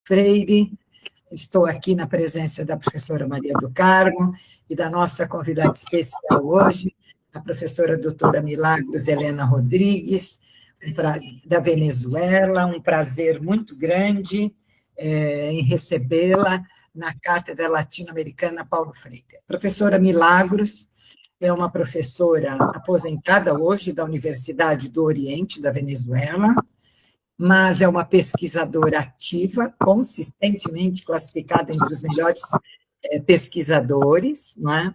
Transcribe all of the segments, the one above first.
Freire. Estou aqui na presença da professora Maria do Carmo e da nossa convidada especial hoje, a professora doutora Milagros Helena Rodrigues, da Venezuela. Um prazer muito grande em recebê-la na Cátedra Latino-Americana Paulo Freire. A professora Milagros é uma professora aposentada hoje da Universidade do Oriente da Venezuela, mas é uma pesquisadora ativa, consistentemente classificada entre os melhores pesquisadores, não é?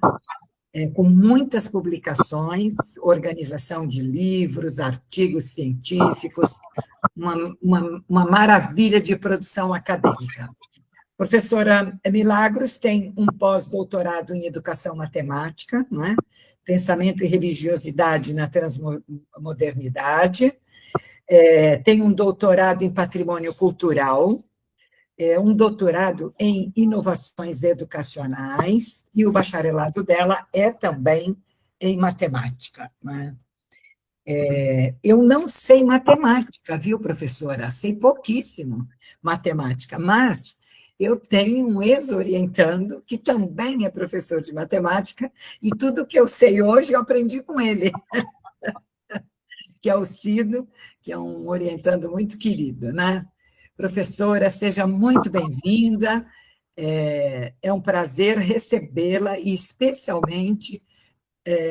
Com muitas publicações, organização de livros, artigos científicos, uma maravilha de produção acadêmica. Professora Milagros tem um pós-doutorado em Educação Matemática, não é? Pensamento e Religiosidade na Transmodernidade, tem um doutorado em Patrimônio Cultural, um doutorado em Inovações Educacionais, e o bacharelado dela é também em Matemática, não é? Eu não sei matemática, viu, professora? Sei pouquíssimo matemática, mas eu tenho um ex-orientando que também é professor de matemática, e tudo que eu sei hoje eu aprendi com ele, que é o Cido, que é um orientando muito querido, né? Professora, seja muito bem-vinda, é um prazer recebê-la, e especialmente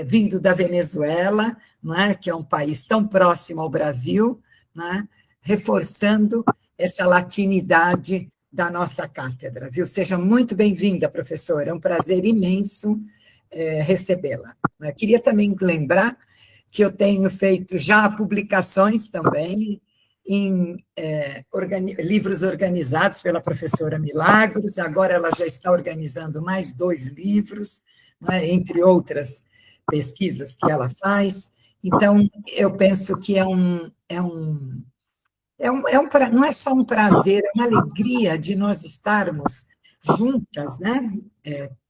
vindo da Venezuela, não é? Que é um país tão próximo ao Brasil, não é? Reforçando essa latinidade da nossa cátedra, viu? Seja muito bem-vinda, professora, é um prazer imenso recebê-la. Queria também lembrar que eu tenho feito já publicações também em livros organizados pela professora Milagros, agora ela já está organizando mais 2 livros, não é? Entre outras pesquisas que ela faz. Então, eu penso que não é só um prazer, é uma alegria de nós estarmos juntas, né,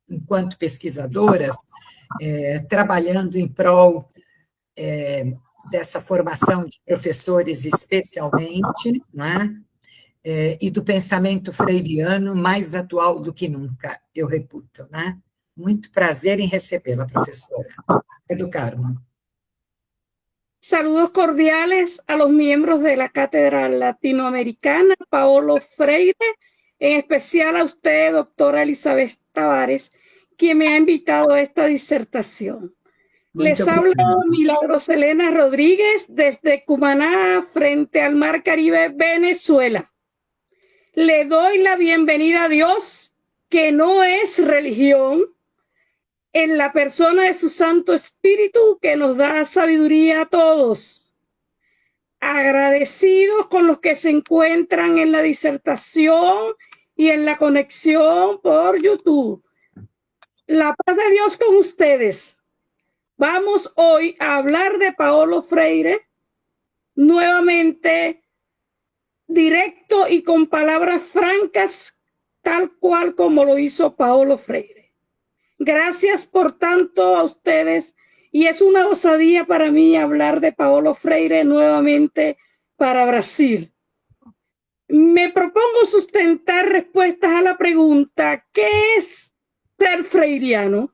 enquanto pesquisadoras, trabalhando em prol dessa formação de professores especialmente, né, e do pensamento freiriano mais atual do que nunca, eu reputo, né? Muito prazer em recebê-la, professora. Maria do Carmo. Saludos cordiales a los miembros de la Cátedra Latinoamericana Paulo Freire, en especial a usted, doctora Elizabeth Tavares, quien me ha invitado a esta disertación. Les habla Milagros Helena Rodríguez desde Cumaná, frente al Mar Caribe, Venezuela. Le doy la bienvenida a Dios, que no es religión, en la persona de su Santo Espíritu, que nos da sabiduría a todos. Agradecidos con los que se encuentran en la disertación y en la conexión por YouTube. La paz de Dios con ustedes. Vamos hoy a hablar de Paulo Freire, nuevamente directo y con palabras francas, tal cual como lo hizo Paulo Freire. Gracias por tanto a ustedes, y es una osadía para mí hablar de Paulo Freire nuevamente para Brasil. Me propongo sustentar respuestas a la pregunta, ¿qué es ser freiriano?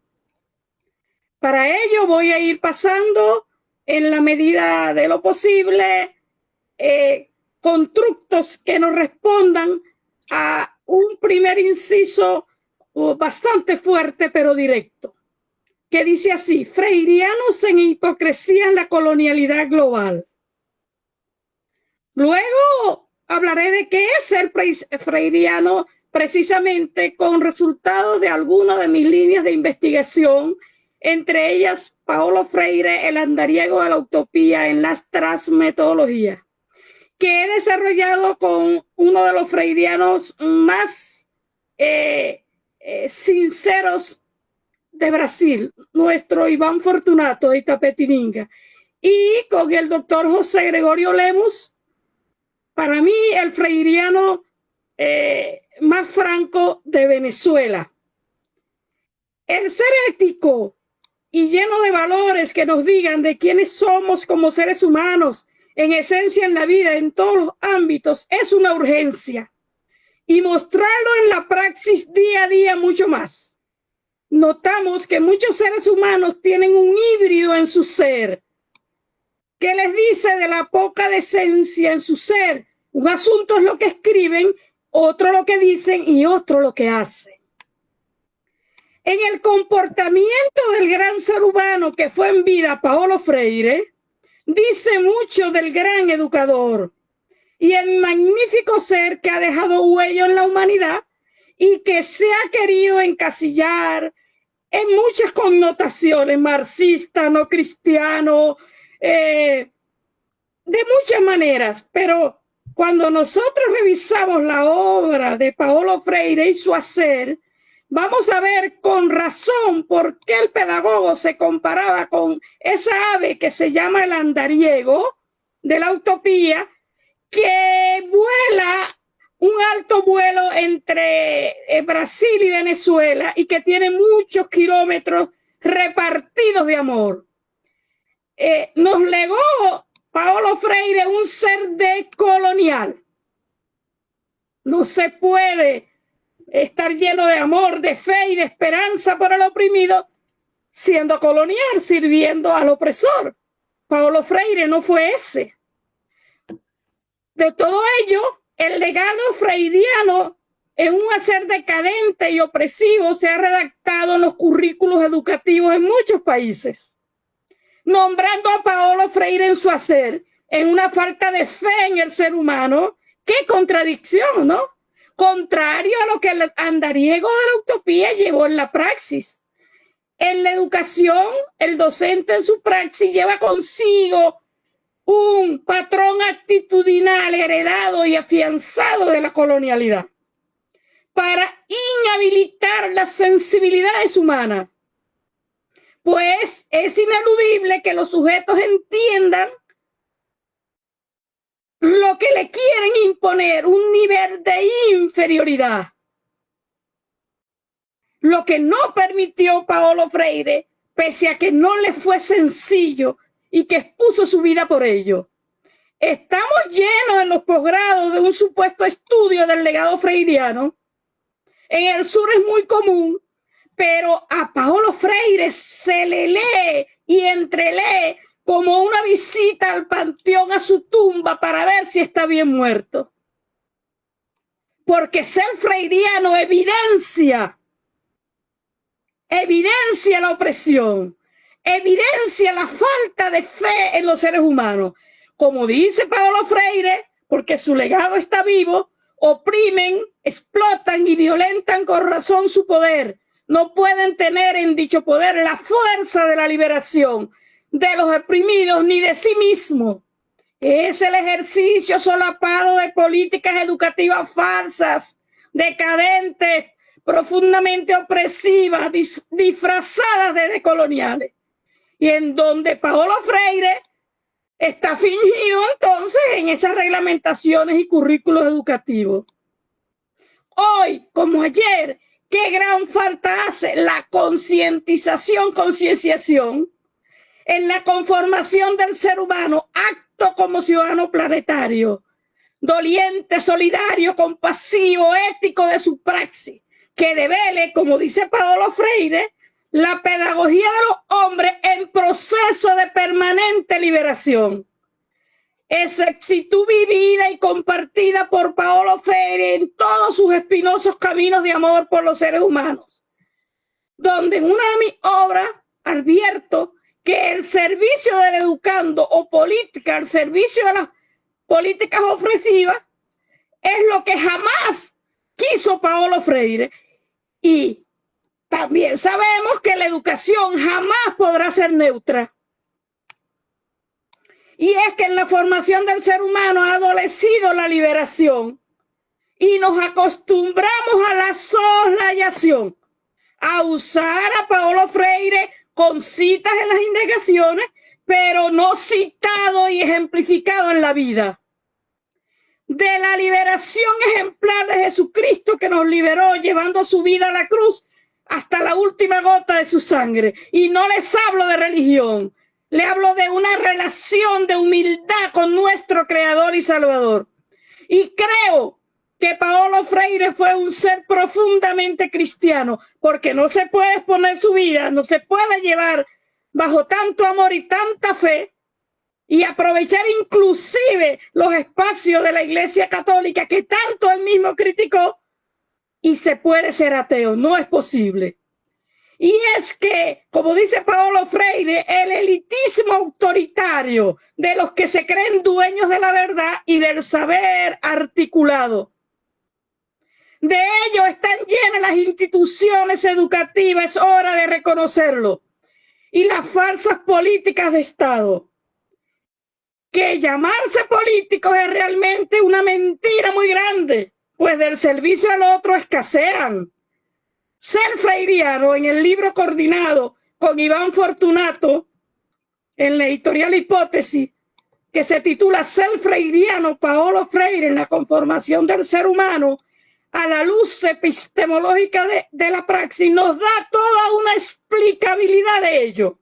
Para ello voy a ir pasando, en la medida de lo posible, constructos que nos respondan a un primer inciso bastante fuerte pero directo, que dice así: freirianos en hipocresía en la colonialidad global. Luego hablaré de qué es ser freiriano, precisamente con resultados de algunas de mis líneas de investigación, entre ellas Paulo Freire, el andariego de la utopía en las transmetodologías, que he desarrollado con uno de los freirianos más sinceros de Brasil, nuestro Iván Fortunato de Itapetininga, y con el doctor José Gregorio Lemus, para mí el freiriano más franco de Venezuela. El ser ético y lleno de valores que nos digan de quiénes somos como seres humanos, en esencia en la vida, en todos los ámbitos, es una urgencia. y mostrarlo en la praxis día a día mucho más. Notamos que muchos seres humanos tienen un híbrido en su ser, que les dice de la poca decencia en su ser. Un asunto es lo que escriben, otro lo que dicen y otro lo que hacen. En el comportamiento del gran ser humano que fue en vida Paulo Freire, dice mucho del gran educador y el magnífico ser que ha dejado huella en la humanidad y que se ha querido encasillar en muchas connotaciones, marxista, no cristiano, de muchas maneras. Pero cuando nosotros revisamos la obra de Paulo Freire y su hacer, vamos a ver con razón por qué el pedagogo se comparaba con esa ave que se llama el andariego de la utopía, que vuela un alto vuelo entre Brasil y Venezuela y que tiene muchos kilómetros repartidos de amor. Nos legó Paulo Freire un ser decolonial. No se puede estar lleno de amor, de fe y de esperanza por el oprimido siendo colonial, sirviendo al opresor. Paulo Freire no fue ese. De todo ello, el legado freiriano en un hacer decadente y opresivo se ha redactado en los currículos educativos en muchos países, nombrando a Paulo Freire en su hacer en una falta de fe en el ser humano. ¡Qué contradicción!, ¿no? Contrario a lo que el andariego de la utopía llevó en la praxis. En la educación, el docente en su praxis lleva consigo un patrón actitudinal heredado y afianzado de la colonialidad para inhabilitar las sensibilidades humanas, pues es ineludible que los sujetos entiendan lo que le quieren imponer, un nivel de inferioridad. Lo que no permitió Paulo Freire, pese a que no le fue sencillo y que expuso su vida por ello. Estamos llenos en los posgrados de un supuesto estudio del legado freiriano. En el sur es muy común, pero a Paulo Freire se le lee y entrelee como una visita al panteón, a su tumba, para ver si está bien muerto. Porque ser freiriano evidencia la opresión, evidencia la falta de fe en los seres humanos. Como dice Paulo Freire, porque su legado está vivo, oprimen, explotan y violentan con razón su poder. No pueden tener en dicho poder la fuerza de la liberación de los oprimidos ni de sí mismo. Es el ejercicio solapado de políticas educativas falsas, decadentes, profundamente opresivas, disfrazadas de decoloniales, y en donde Paulo Freire está fingido entonces en esas reglamentaciones y currículos educativos. Hoy, como ayer, qué gran falta hace la concienciación en la conformación del ser humano, acto como ciudadano planetario, doliente, solidario, compasivo, ético de su praxis, que devele, como dice Paulo Freire, la pedagogía de los hombres en proceso de permanente liberación. Esa actitud vivida y compartida por Paulo Freire en todos sus espinosos caminos de amor por los seres humanos, donde en una de mis obras advierto que el servicio del educando o política, el servicio de las políticas ofensivas, es lo que jamás quiso Paulo Freire. Y también sabemos que la educación jamás podrá ser neutra. Y es que en la formación del ser humano ha adolecido la liberación y nos acostumbramos a la soslayación, a usar a Paulo Freire con citas en las indagaciones, pero no citado y ejemplificado en la vida. De la liberación ejemplar de Jesucristo, que nos liberó llevando su vida a la cruz hasta la última gota de su sangre. Y no les hablo de religión, le hablo de una relación de humildad con nuestro Creador y Salvador. Y creo que Paulo Freire fue un ser profundamente cristiano, porque no se puede exponer su vida, no se puede llevar bajo tanto amor y tanta fe y aprovechar inclusive los espacios de la Iglesia Católica que tanto él mismo criticó, y se puede ser ateo. No es posible. Y es que, como dice Paulo Freire, el elitismo autoritario de los que se creen dueños de la verdad y del saber articulado, de ello están llenas las instituciones educativas, es hora de reconocerlo, y las falsas políticas de Estado. Que llamarse políticos es realmente una mentira muy grande, pues del servicio al otro escasean. Ser freiriano, en el libro coordinado con Iván Fortunato, en la editorial Hipótesis, que se titula Ser freiriano, Paulo Freire en la conformación del ser humano, a la luz epistemológica de la praxis, nos da toda una explicabilidad de ello,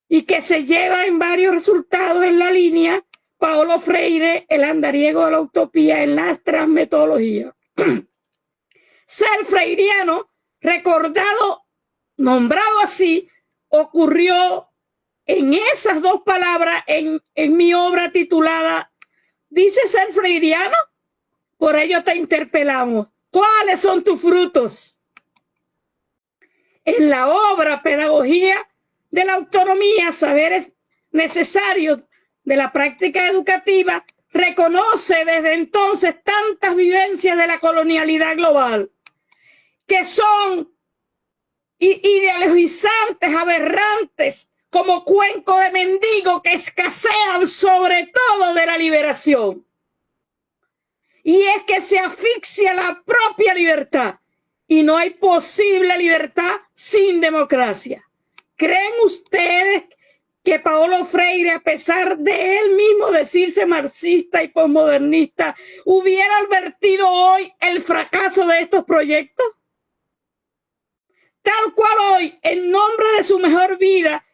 y que se lleva en varios resultados en la línea Paulo Freire, el andariego de la utopía en las transmetodologías. Ser freiriano, recordado, nombrado así, ocurrió en esas dos palabras en mi obra titulada ¿Dice ser freiriano? Por ello te interpelamos. ¿Cuáles son tus frutos? En la obra Pedagogía de la autonomía, saberes necesarios de la práctica educativa, reconoce desde entonces tantas vivencias de la colonialidad global que son ideologizantes, aberrantes, como cuenco de mendigo que escasean sobre todo de la liberación. Y es que se asfixia la propia libertad, y no hay posible libertad sin democracia. ¿Creen ustedes que Paulo Freire, a pesar de él mismo decirse marxista y posmodernista, hubiera advertido hoy el fracaso de estos proyectos? Tal cual hoy, en nombre de su mejor vida,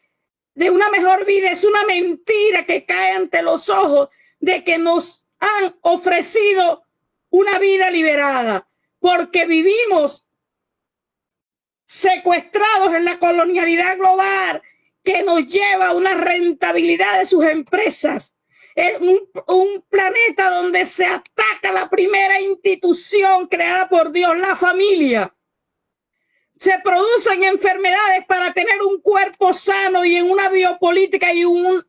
de una mejor vida, es una mentira que cae ante los ojos de que nos han ofrecido una vida liberada, porque vivimos secuestrados en la colonialidad global que nos lleva a una rentabilidad de sus empresas. Es un planeta donde se ataca la primera institución creada por Dios, la familia. Se producen enfermedades para tener un cuerpo sano y en una biopolítica y un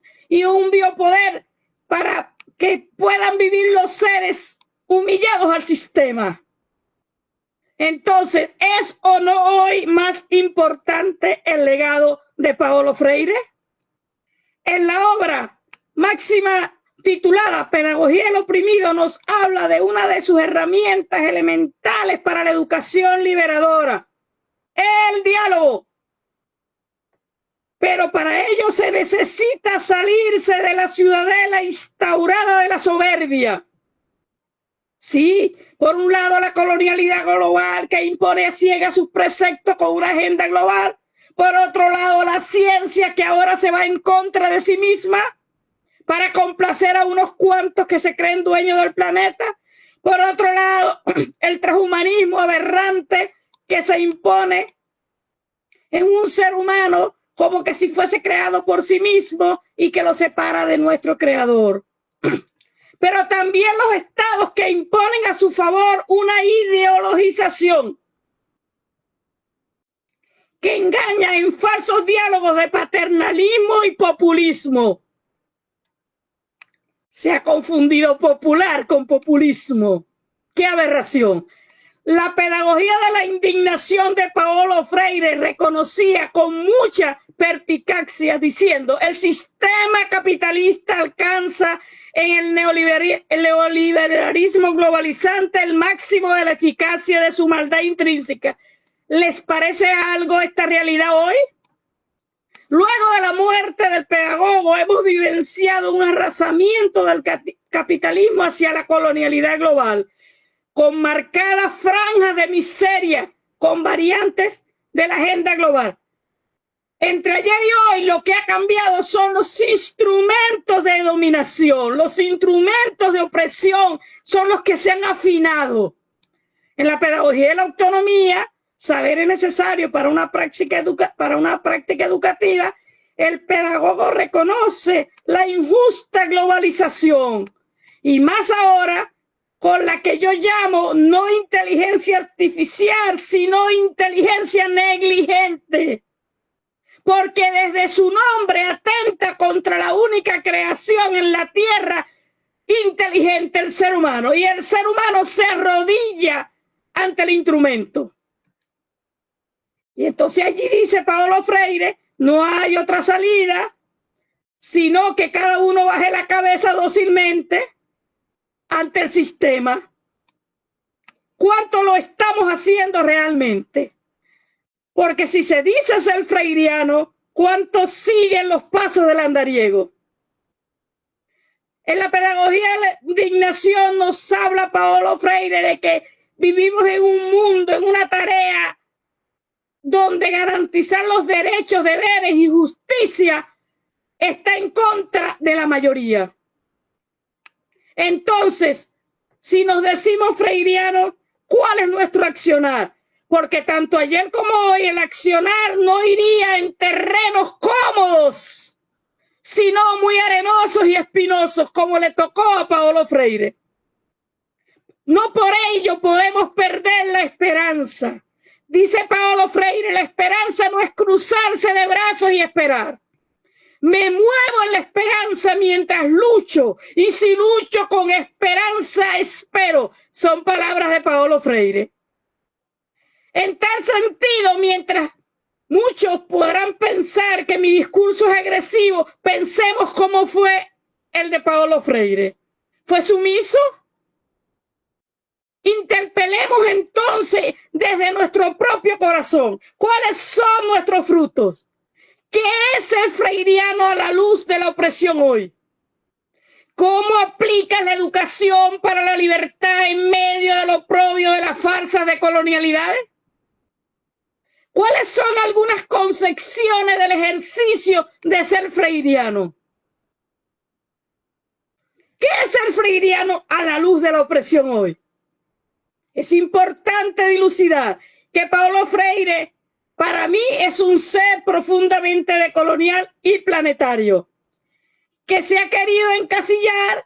biopoder para que puedan vivir los seres humillados al sistema. Entonces, ¿es o no hoy más importante el legado de Paulo Freire? En la obra máxima titulada Pedagogía del oprimido nos habla de una de sus herramientas elementales para la educación liberadora, el diálogo. Pero para ello se necesita salirse de la ciudadela instaurada de la soberbia. Sí, por un lado la colonialidad global que impone a ciegas sus preceptos con una agenda global. Por otro lado, la ciencia que ahora se va en contra de sí misma para complacer a unos cuantos que se creen dueños del planeta. Por otro lado, el transhumanismo aberrante que se impone en un ser humano como que si fuese creado por sí mismo y que lo separa de nuestro creador. Pero también los estados que imponen a su favor una ideologización que engaña en falsos diálogos de paternalismo y populismo. Se ha confundido popular con populismo. ¡Qué aberración! La pedagogía de la indignación de Paulo Freire reconocía con mucha perspicacia diciendo: el sistema capitalista alcanza en el neoliberalismo globalizante el máximo de la eficacia de su maldad intrínseca. ¿Les parece algo esta realidad hoy? Luego de la muerte del pedagogo hemos vivenciado un arrasamiento del capitalismo hacia la colonialidad global, con marcadas franjas de miseria, con variantes de la agenda global. Entre ayer y hoy lo que ha cambiado son los instrumentos de dominación, los instrumentos de opresión son los que se han afinado. En la pedagogía de la autonomía, saber es necesario para una práctica educativa. El pedagogo reconoce la injusta globalización y más ahora con la que yo llamo no inteligencia artificial, sino inteligencia negligente. Porque desde su nombre atenta contra la única creación en la tierra inteligente, el ser humano. Y el ser humano se arrodilla ante el instrumento. Y entonces allí dice Paulo Freire, no hay otra salida, sino que cada uno baje la cabeza dócilmente ante el sistema. ¿Cuánto lo estamos haciendo realmente? Porque si se dice ser freiriano, ¿cuántos siguen los pasos del andariego? En la pedagogía de la indignación nos habla Paulo Freire de que vivimos en un mundo, en una tarea donde garantizar los derechos, deberes y justicia está en contra de la mayoría. Entonces, si nos decimos freirianos, ¿cuál es nuestro accionar? Porque tanto ayer como hoy el accionar no iría en terrenos cómodos, sino muy arenosos y espinosos, como le tocó a Paulo Freire. No por ello podemos perder la esperanza. Dice Paulo Freire, la esperanza no es cruzarse de brazos y esperar. Me muevo en la esperanza mientras lucho, y si lucho con esperanza espero. Son palabras de Paulo Freire. En tal sentido, mientras muchos podrán pensar que mi discurso es agresivo, pensemos cómo fue el de Paulo Freire. ¿Fue sumiso? Interpelemos entonces desde nuestro propio corazón. ¿Cuáles son nuestros frutos? ¿Qué es el freiriano a la luz de la opresión hoy? ¿Cómo aplica la educación para la libertad en medio del oprobio de las farsas de colonialidades? ¿Cuáles son algunas concepciones del ejercicio de ser freiriano? ¿Qué es ser freiriano a la luz de la opresión hoy? Es importante dilucidar que Paulo Freire, para mí, es un ser profundamente decolonial y planetario, que se ha querido encasillar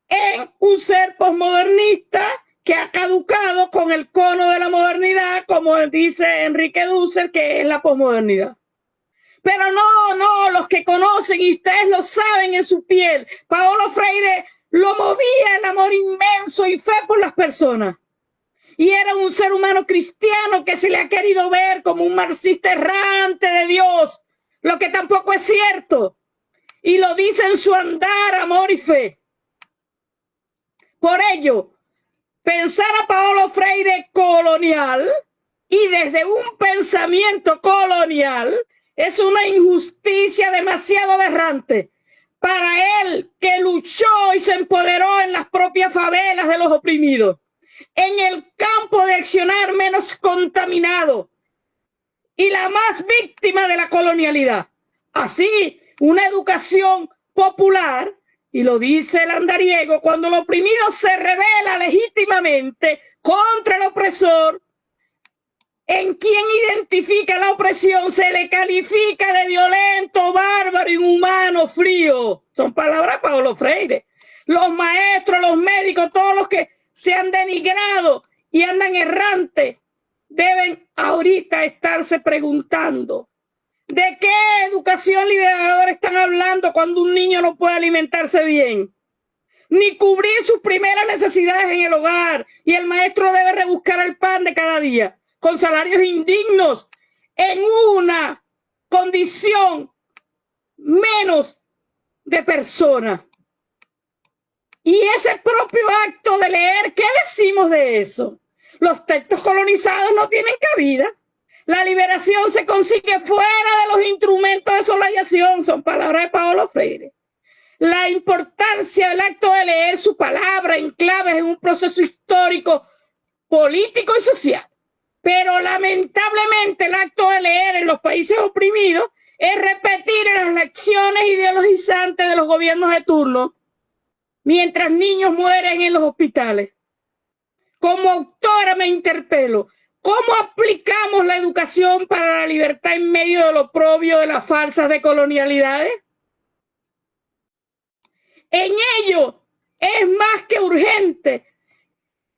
en un ser posmodernista que ha caducado con el cono de la modernidad, como dice Enrique Dussel, que es la posmodernidad. Pero no, los que conocen, y ustedes lo saben en su piel, Paulo Freire lo movía el amor inmenso y fe por las personas. Y era un ser humano cristiano que se le ha querido ver como un marxista errante de Dios, lo que tampoco es cierto. Y lo dice en su andar, amor y fe. Por ello, pensar a Paulo Freire colonial y desde un pensamiento colonial es una injusticia demasiado aberrante para él, que luchó y se empoderó en las propias favelas de los oprimidos, en el campo de accionar menos contaminado y la más víctima de la colonialidad. Así, una educación popular, y lo dice el andariego, cuando el oprimido se rebela legítimamente contra el opresor, en quien identifica la opresión se le califica de violento, bárbaro, inhumano, frío. Son palabras de Paulo Freire. Los maestros, los médicos, todos los que se han denigrado y andan errantes, deben ahorita estarse preguntando ¿de qué educación liberadora están hablando cuando un niño no puede alimentarse bien? Ni cubrir sus primeras necesidades en el hogar, y el maestro debe rebuscar el pan de cada día con salarios indignos en una condición menos de persona. Y ese propio acto de leer, ¿qué decimos de eso? Los textos colonizados no tienen cabida. La liberación se consigue fuera de los instrumentos de solayación. Son palabras de Paulo Freire. La importancia del acto de leer su palabra en claves en un proceso histórico, político y social. Pero lamentablemente el acto de leer en los países oprimidos es repetir las lecciones ideologizantes de los gobiernos de turno, mientras niños mueren en los hospitales. Como autora me interpelo, ¿cómo aplicamos la educación para la libertad en medio del oprobio de las falsas decolonialidades? En ello es más que urgente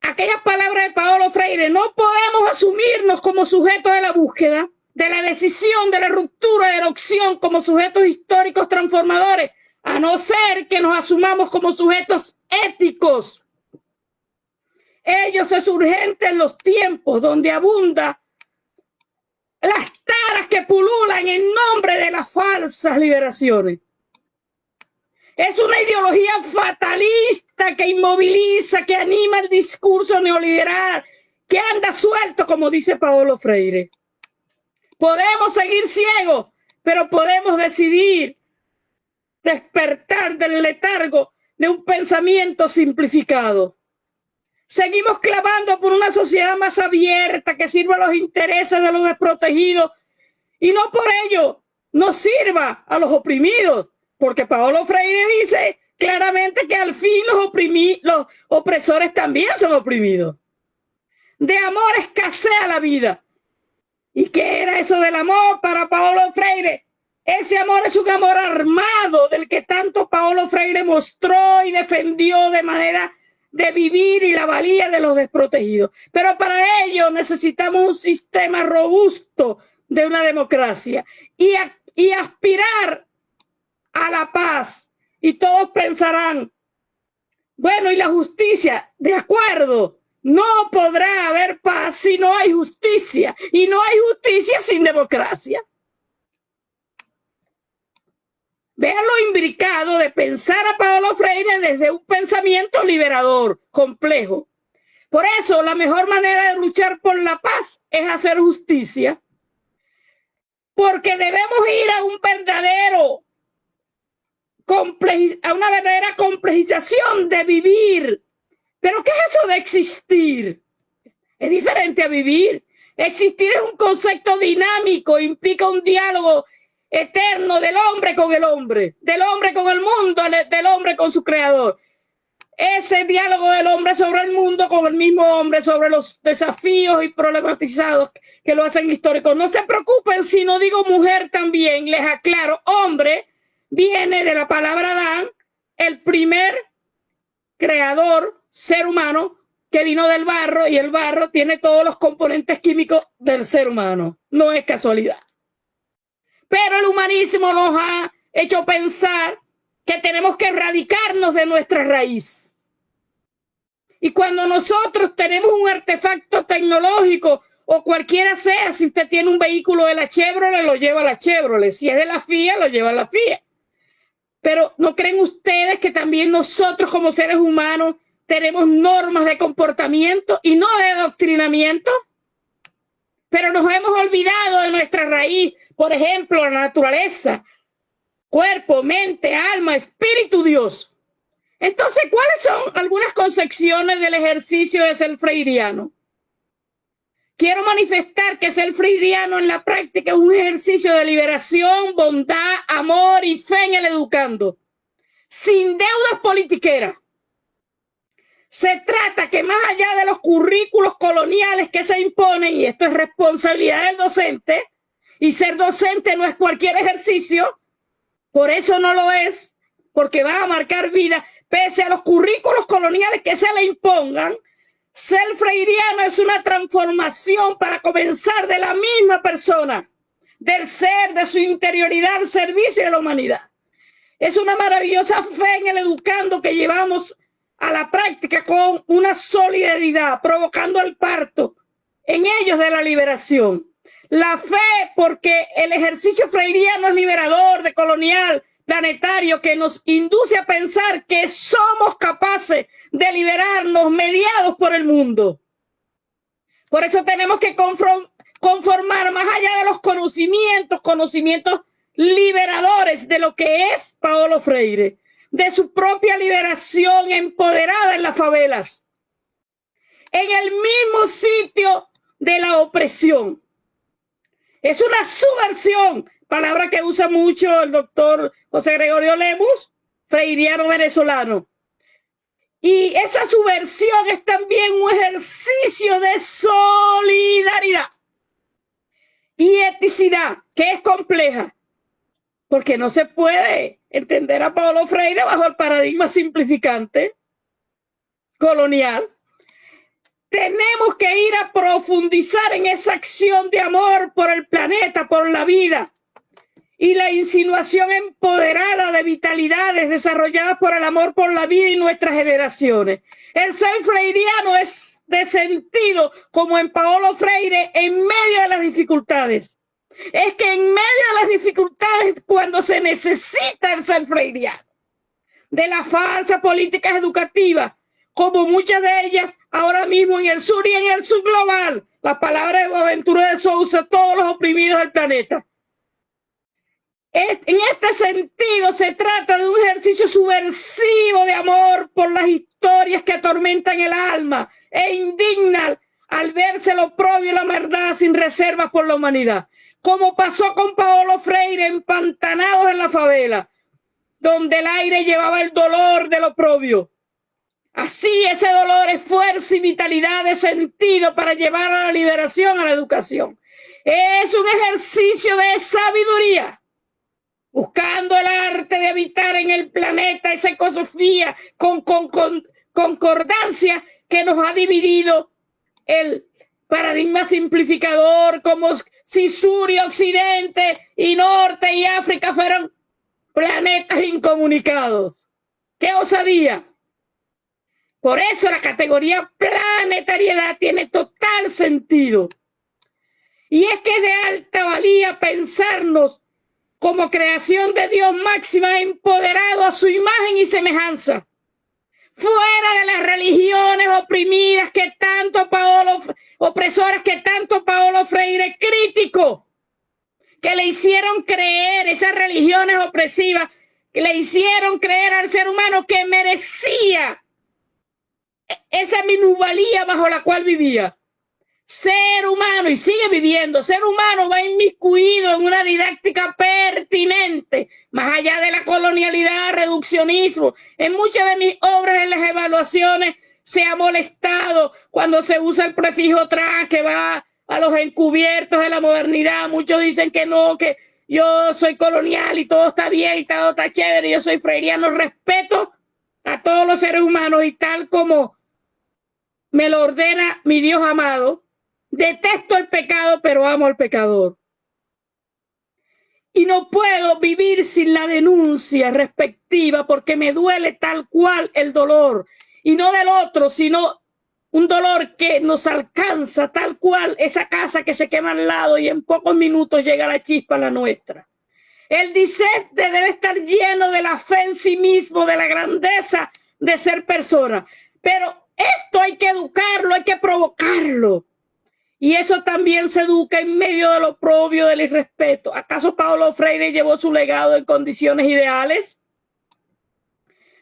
aquellas palabras de Paulo Freire: no podemos asumirnos como sujetos de la búsqueda, de la decisión, de la ruptura, de la opción, como sujetos históricos transformadores, a no ser que nos asumamos como sujetos éticos. Ello es urgente en los tiempos donde abunda las taras que pululan en nombre de las falsas liberaciones. Es una ideología fatalista que inmoviliza, que anima el discurso neoliberal, que anda suelto, como dice Paulo Freire. Podemos seguir ciegos, pero podemos decidir despertar del letargo de un pensamiento simplificado. Seguimos clamando por una sociedad más abierta que sirva a los intereses de los desprotegidos y no por ello nos sirva a los oprimidos, porque Paulo Freire dice claramente que al fin los opresores también son oprimidos. De amor escasea la vida. ¿Y qué era eso del amor para Paulo Freire? Ese amor es un amor armado del que tanto Paulo Freire mostró y defendió de manera de vivir y la valía de los desprotegidos. Pero para ello necesitamos un sistema robusto de una democracia y aspirar a la paz. Y todos pensarán, bueno, ¿y la justicia? De acuerdo, no podrá haber paz si no hay justicia, y no hay justicia sin democracia. Vean lo imbricado de pensar a Paulo Freire desde un pensamiento liberador, complejo. Por eso, la mejor manera de luchar por la paz es hacer justicia. Porque debemos ir a una verdadera complejización de vivir. ¿Pero qué es eso de existir? Es diferente a vivir. Existir es un concepto dinámico, implica un diálogo eterno del hombre con el hombre, del hombre con el mundo, del hombre con su creador. Ese diálogo del hombre sobre el mundo con el mismo hombre, sobre los desafíos y problematizados que lo hacen históricos. No se preocupen si no digo mujer también, les aclaro, hombre viene de la palabra Adán, el primer creador, ser humano, que vino del barro, y el barro tiene todos los componentes químicos del ser humano. No es casualidad. Pero el humanismo nos ha hecho pensar que tenemos que erradicarnos de nuestra raíz. Y cuando nosotros tenemos un artefacto tecnológico, o cualquiera sea, si usted tiene un vehículo de la Chevrolet, lo lleva a la Chevrolet. Si es de la Fiat, lo lleva a la Fiat. Pero ¿no creen ustedes que también nosotros como seres humanos tenemos normas de comportamiento y no de adoctrinamiento? Pero nos hemos olvidado de nuestra raíz. Por ejemplo, la naturaleza, cuerpo, mente, alma, espíritu, Dios. Entonces, ¿cuáles son algunas concepciones del ejercicio de ser freiriano? Quiero manifestar que ser freiriano en la práctica es un ejercicio de liberación, bondad, amor y fe en el educando, sin deudas politiqueras. Se trata que más allá de los currículos coloniales que se imponen, y esto es responsabilidad del docente, y ser docente no es cualquier ejercicio, por eso no lo es, porque va a marcar vida, pese a los currículos coloniales que se le impongan. Ser freiriano es una transformación para comenzar de la misma persona, del ser, de su interioridad al servicio de la humanidad. Es una maravillosa fe en el educando que llevamos a la práctica con una solidaridad, provocando el parto en ellos de la liberación. La fe, porque el ejercicio freiriano es liberador, decolonial, planetario, que nos induce a pensar que somos capaces de liberarnos mediados por el mundo. Por eso tenemos que conformar más allá de los conocimientos liberadores de lo que es Paulo Freire, de su propia liberación empoderada en las favelas. En el mismo sitio de la opresión. Es una subversión, palabra que usa mucho el doctor José Gregorio Lemus, freiriano venezolano. Y esa subversión es también un ejercicio de solidaridad y eticidad, que es compleja, porque no se puede entender a Paulo Freire bajo el paradigma simplificante colonial. Tenemos que ir a profundizar en esa acción de amor por el planeta, por la vida, y la insinuación empoderada de vitalidades desarrolladas por el amor por la vida y nuestras generaciones. El ser freiriano es de sentido, como en Paulo Freire, en medio de las dificultades. Es que en medio de las dificultades, cuando se necesita el ser freiriano, de las falsas políticas educativas, como muchas de ellas ahora mismo en el sur y en el sur global, las palabras de Boaventura de Sousa, todos los oprimidos del planeta. En este sentido se trata de un ejercicio subversivo de amor por las historias que atormentan el alma e indignan al verse lo oprobio y la maldad sin reservas por la humanidad, como pasó con Paulo Freire, empantanados en la favela, donde el aire llevaba el dolor del oprobio. Así ese dolor es fuerza y vitalidad de sentido para llevar a la liberación, a la educación. Es un ejercicio de sabiduría, buscando el arte de habitar en el planeta esa ecosofía con concordancia que nos ha dividido el paradigma simplificador, como si sur y occidente y norte y África fueran planetas incomunicados. ¡Qué osadía! Por eso la categoría planetariedad tiene total sentido. Y es que es de alta valía pensarnos como creación de Dios máxima, empoderado a su imagen y semejanza, fuera de las religiones oprimidas que tanto opresoras que tanto Paulo Freire criticó, que le hicieron creer, esas religiones opresivas, que le hicieron creer al ser humano que merecía esa minusvalía bajo la cual vivía. Ser humano, y sigue viviendo, ser humano va inmiscuido en una didáctica pertinente, más allá de la colonialidad, reduccionismo. En muchas de mis obras, en las evaluaciones, se ha molestado cuando se usa el prefijo trans, que va a los encubiertos de la modernidad. Muchos dicen que no, que yo soy colonial y todo está bien y todo está chévere, yo soy freiriano. Respeto a todos los seres humanos y tal como me lo ordena mi Dios amado. Detesto el pecado, pero amo al pecador. Y no puedo vivir sin la denuncia respectiva porque me duele tal cual el dolor. Y no del otro, sino un dolor que nos alcanza tal cual esa casa que se quema al lado y en pocos minutos llega la chispa a la nuestra. El discente debe estar lleno de la fe en sí mismo, de la grandeza de ser persona. Pero esto hay que educarlo, hay que provocarlo. Y eso también se educa en medio de lo oprobio, del irrespeto. ¿Acaso Paulo Freire llevó su legado en condiciones ideales?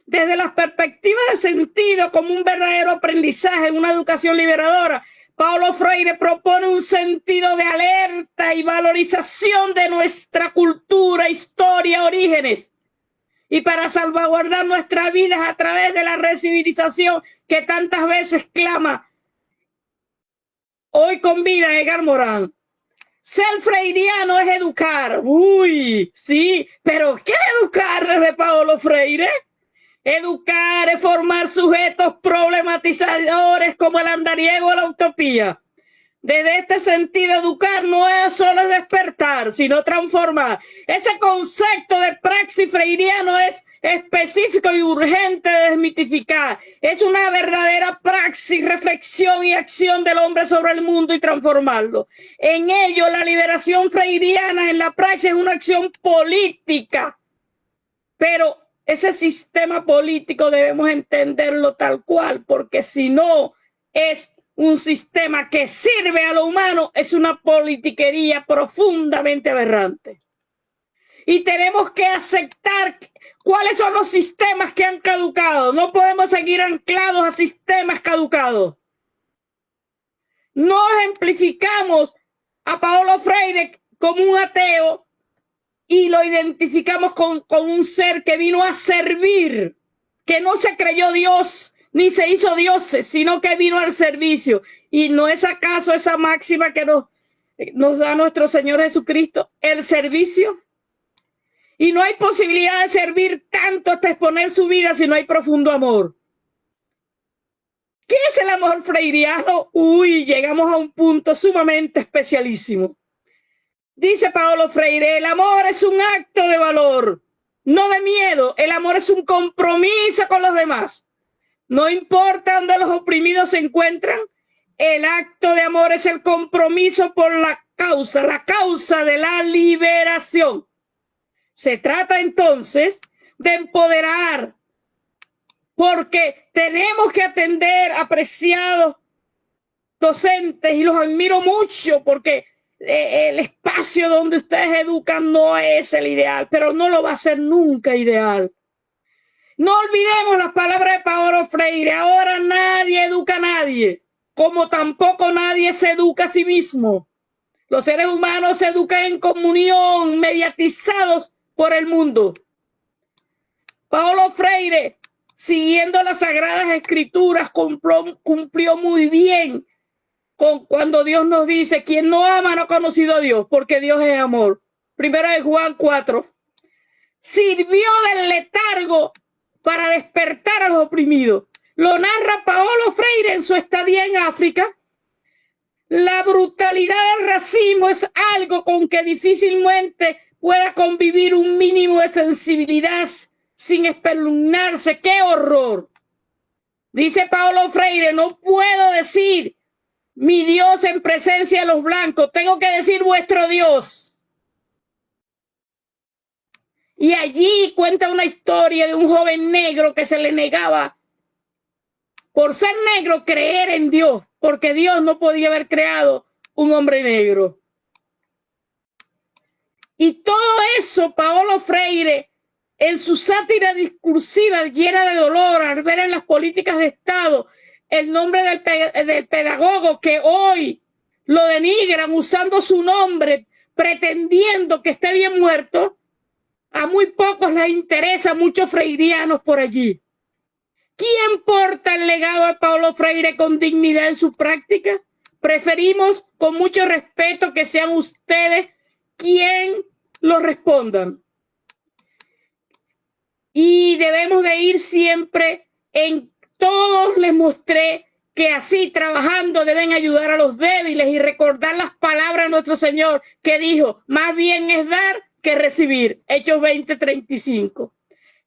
Desde las perspectivas de sentido como un verdadero aprendizaje, una educación liberadora, Paulo Freire propone un sentido de alerta y valorización de nuestra cultura, historia, orígenes. Y para salvaguardar nuestras vidas a través de la recivilización que tantas veces clama hoy con vida Edgar Morán. Ser freiriano es educar. Uy, sí, pero ¿qué educar desde Paulo Freire? Educar es formar sujetos problematizadores como el andariego o la utopía. Desde este sentido, educar no es solo despertar, sino transformar. Ese concepto de praxis freiriano es específico y urgente de desmitificar. Es una verdadera praxis, reflexión y acción del hombre sobre el mundo y transformarlo. En ello, la liberación freiriana en la praxis es una acción política. Pero ese sistema político debemos entenderlo tal cual, porque si no es un sistema que sirve a lo humano, es una politiquería profundamente aberrante. Y tenemos que aceptar cuáles son los sistemas que han caducado. No podemos seguir anclados a sistemas caducados. no ejemplificamos a Paulo Freire como un ateo y lo identificamos con un ser que vino a servir, que no se creyó Dios ni se hizo dioses, sino que vino al servicio. ¿Y no es acaso esa máxima que nos da nuestro Señor Jesucristo, el servicio? Y no hay posibilidad de servir tanto hasta exponer su vida si no hay profundo amor. ¿Qué es el amor freiriano? Uy, llegamos a un punto sumamente especialísimo. Dice Paulo Freire, el amor es un acto de valor, no de miedo. El amor es un compromiso con los demás. No importa dónde los oprimidos se encuentran, el acto de amor es el compromiso por la causa de la liberación. Se trata entonces de empoderar, porque tenemos que atender, apreciados docentes, y los admiro mucho porque el espacio donde ustedes educan no es el ideal, pero no lo va a ser nunca ideal. No olvidemos las palabras de Paulo Freire. Ahora nadie educa a nadie, como tampoco nadie se educa a sí mismo. Los seres humanos se educan en comunión, mediatizados por el mundo. Paulo Freire, siguiendo las Sagradas Escrituras, cumplió muy bien cuando Dios nos dice, quien no ama no ha conocido a Dios, porque Dios es amor. Primero de Juan 4. Sirvió del letargo para despertar a los oprimidos. Lo narra Paulo Freire en su estadía en África. La brutalidad del racismo es algo con que difícilmente pueda convivir un mínimo de sensibilidad sin espeluznarse. ¡Qué horror! Dice Paulo Freire, no puedo decir mi Dios en presencia de los blancos, tengo que decir vuestro Dios. Y allí cuenta una historia de un joven negro que se le negaba, por ser negro, creer en Dios, porque Dios no podía haber creado un hombre negro. Y todo eso, Paulo Freire, en su sátira discursiva llena de dolor, al ver en las políticas de Estado el nombre del pedagogo que hoy lo denigran usando su nombre, pretendiendo que esté bien muerto, a muy pocos les interesa, muchos freirianos por allí. ¿Quién porta el legado de Paulo Freire con dignidad en su práctica? Preferimos, con mucho respeto, que sean ustedes quien lo respondan. Y debemos de ir siempre en todos. Les mostré que así, trabajando, deben ayudar a los débiles y recordar las palabras de nuestro Señor, que dijo, más bien es dar que recibir. Hechos 20:35.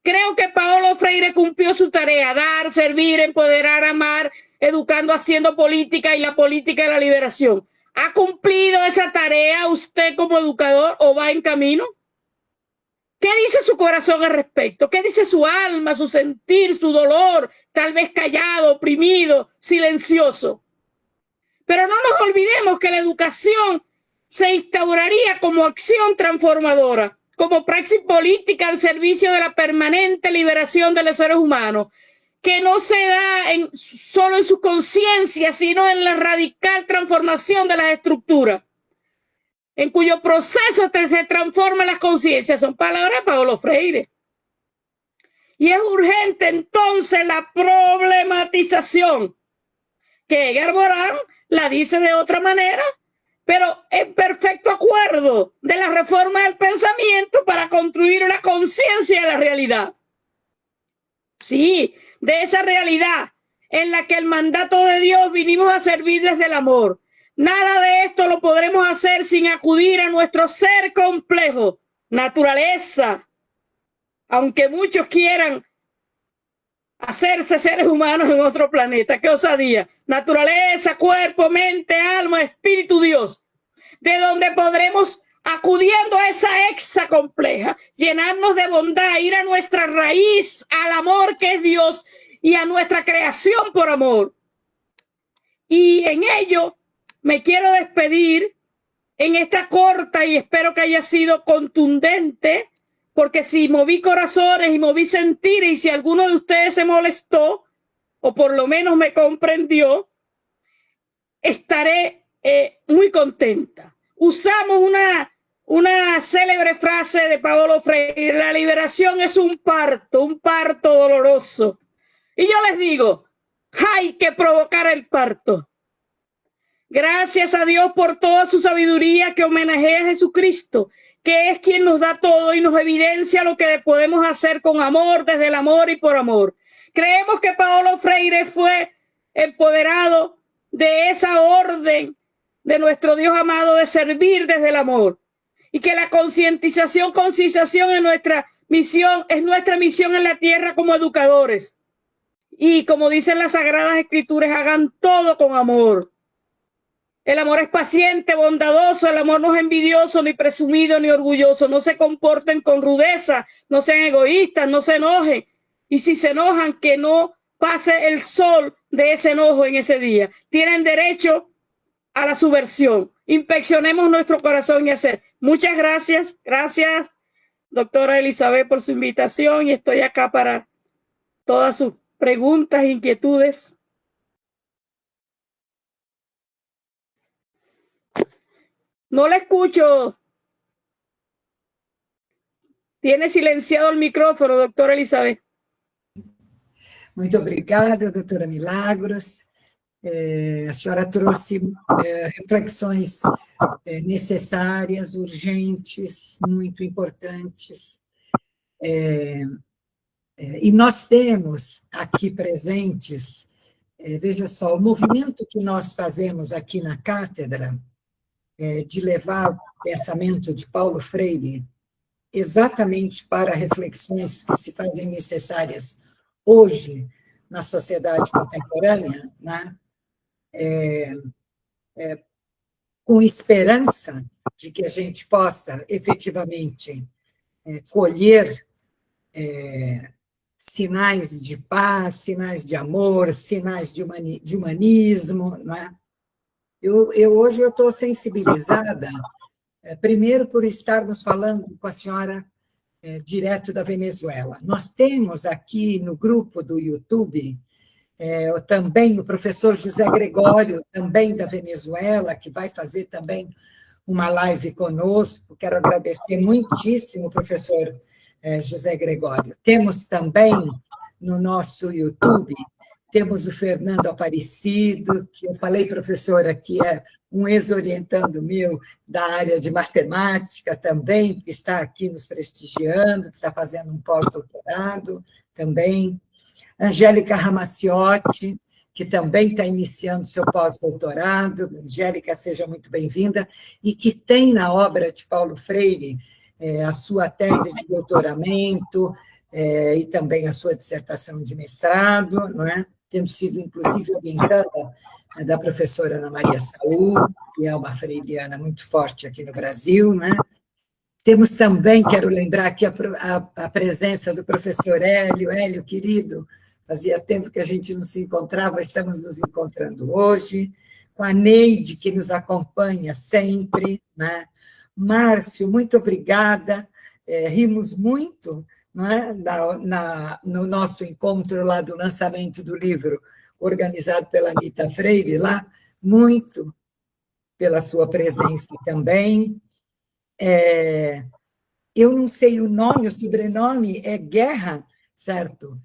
Creo que Paulo Freire cumplió su tarea: dar, servir, empoderar, amar, educando, haciendo política y la política de la liberación. ¿Ha cumplido esa tarea usted como educador o va en camino? ¿Qué dice su corazón al respecto? ¿Qué dice su alma, su sentir, su dolor? Tal vez callado, oprimido, silencioso. Pero no nos olvidemos que la educación se instauraría como acción transformadora, como praxis política al servicio de la permanente liberación de los seres humanos, que no se da solo en su conciencia, sino en la radical transformación de las estructuras, en cuyo proceso se transforman las conciencias. Son palabras de Paulo Freire. Y es urgente entonces la problematización, que Edgar Morin la dice de otra manera, pero en perfecto acuerdo, de la reforma del pensamiento para construir una conciencia de la realidad. Sí, de esa realidad en la que el mandato de Dios vinimos a servir desde el amor. Nada de esto lo podremos hacer sin acudir a nuestro ser complejo, naturaleza. Aunque muchos quieran hacerse seres humanos en otro planeta, qué osadía. Naturaleza, cuerpo, mente, alma, espíritu, Dios. De donde podremos, acudiendo a esa hexa compleja, llenarnos de bondad, ir a nuestra raíz, al amor que es Dios y a nuestra creación por amor. Y en ello me quiero despedir en esta corta, y espero que haya sido contundente, porque si moví corazones y moví sentires, y si alguno de ustedes se molestó, o por lo menos me comprendió, estaré muy contenta. Usamos una célebre frase de Paulo Freire: la liberación es un parto doloroso. Y yo les digo, hay que provocar el parto. Gracias a Dios por toda su sabiduría que homenajea a Jesucristo, que es quien nos da todo y nos evidencia lo que podemos hacer con amor, desde el amor y por amor. Creemos que Paulo Freire fue empoderado de esa orden de nuestro Dios amado de servir desde el amor, y que la concientización es nuestra misión en la tierra como educadores. Y como dicen las Sagradas Escrituras, hagan todo con amor. El amor es paciente, bondadoso, el amor no es envidioso, ni presumido, ni orgulloso. No se comporten con rudeza, no sean egoístas, no se enojen. Y si se enojan, que no pase el sol de ese enojo en ese día. Tienen derecho a la subversión. Inspeccionemos nuestro corazón y hacer. Muchas gracias. Gracias, doctora Elizabeth, por su invitación, y estoy acá para todas sus preguntas e inquietudes. No la escucho. Tiene silenciado el micrófono, doutora Elizabeth. Muito obrigada, doutora Milagros. A senhora trouxe reflexões necessárias, urgentes, muito importantes. E nós temos aqui presentes, veja só, o movimento que nós fazemos aqui na cátedra, de levar o pensamento de Paulo Freire exatamente para reflexões que se fazem necessárias hoje na sociedade contemporânea, né? Com esperança de que a gente possa efetivamente colher sinais de paz, sinais de amor, sinais de humanismo, né? Hoje eu estou sensibilizada, primeiro por estarmos falando com a senhora direto da Venezuela. Nós temos aqui no grupo do YouTube também o professor José Gregório, também da Venezuela, que vai fazer também uma live conosco. Quero agradecer muitíssimo, professor José Gregório. Temos também no nosso YouTube, temos o Fernando Aparecido, que eu falei, professora, que é um ex-orientando meu da área de matemática também, que está aqui nos prestigiando, que está fazendo um pós-doutorado também. Angélica Ramaciotti, que também está iniciando seu pós-doutorado. Angélica, seja muito bem-vinda, e que tem na obra de Paulo Freire a sua tese de doutoramento e também a sua dissertação de mestrado, não é? Tendo sido, inclusive, orientada da professora Ana Maria Saúl, que é uma freiriana muito forte aqui no Brasil, né? Temos também, quero lembrar aqui a presença do professor Hélio. Hélio, querido, fazia tempo que a gente não se encontrava, estamos nos encontrando hoje, com a Neide, que nos acompanha sempre, né? Márcio, muito obrigada, rimos muito, não é? No nosso encontro lá do lançamento do livro, organizado pela Anita Freire, lá, muito pela sua presença também. Eu não sei o nome, o sobrenome é Guerra, certo?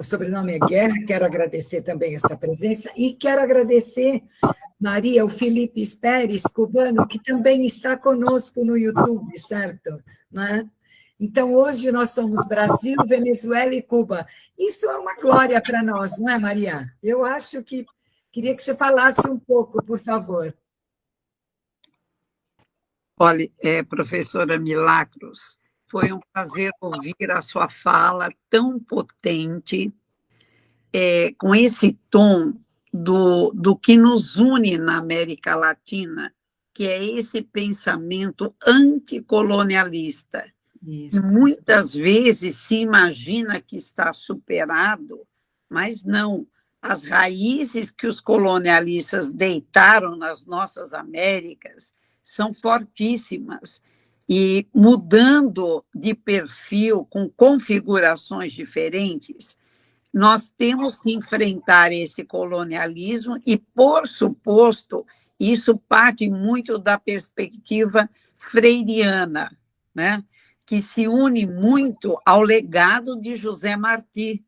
O sobrenome é Guerra, quero agradecer também essa presença, e quero agradecer, Maria, o Felipe Pérez, cubano, que também está conosco no YouTube, certo? Não é? Então, hoje nós somos Brasil, Venezuela e Cuba. Isso é uma glória para nós, não é, Maria? Eu acho que queria que você falasse um pouco, por favor. Olha, professora Milagros, foi um prazer ouvir a sua fala tão potente, com esse tom do que nos une na América Latina, que é esse pensamento anticolonialista. Isso. Muitas vezes se imagina que está superado, mas não. As raízes que os colonialistas deitaram nas nossas Américas são fortíssimas, e mudando de perfil, com configurações diferentes, nós temos que enfrentar esse colonialismo e, por suposto, isso parte muito da perspectiva freiriana, né? Que se une muito ao legado de José Martí.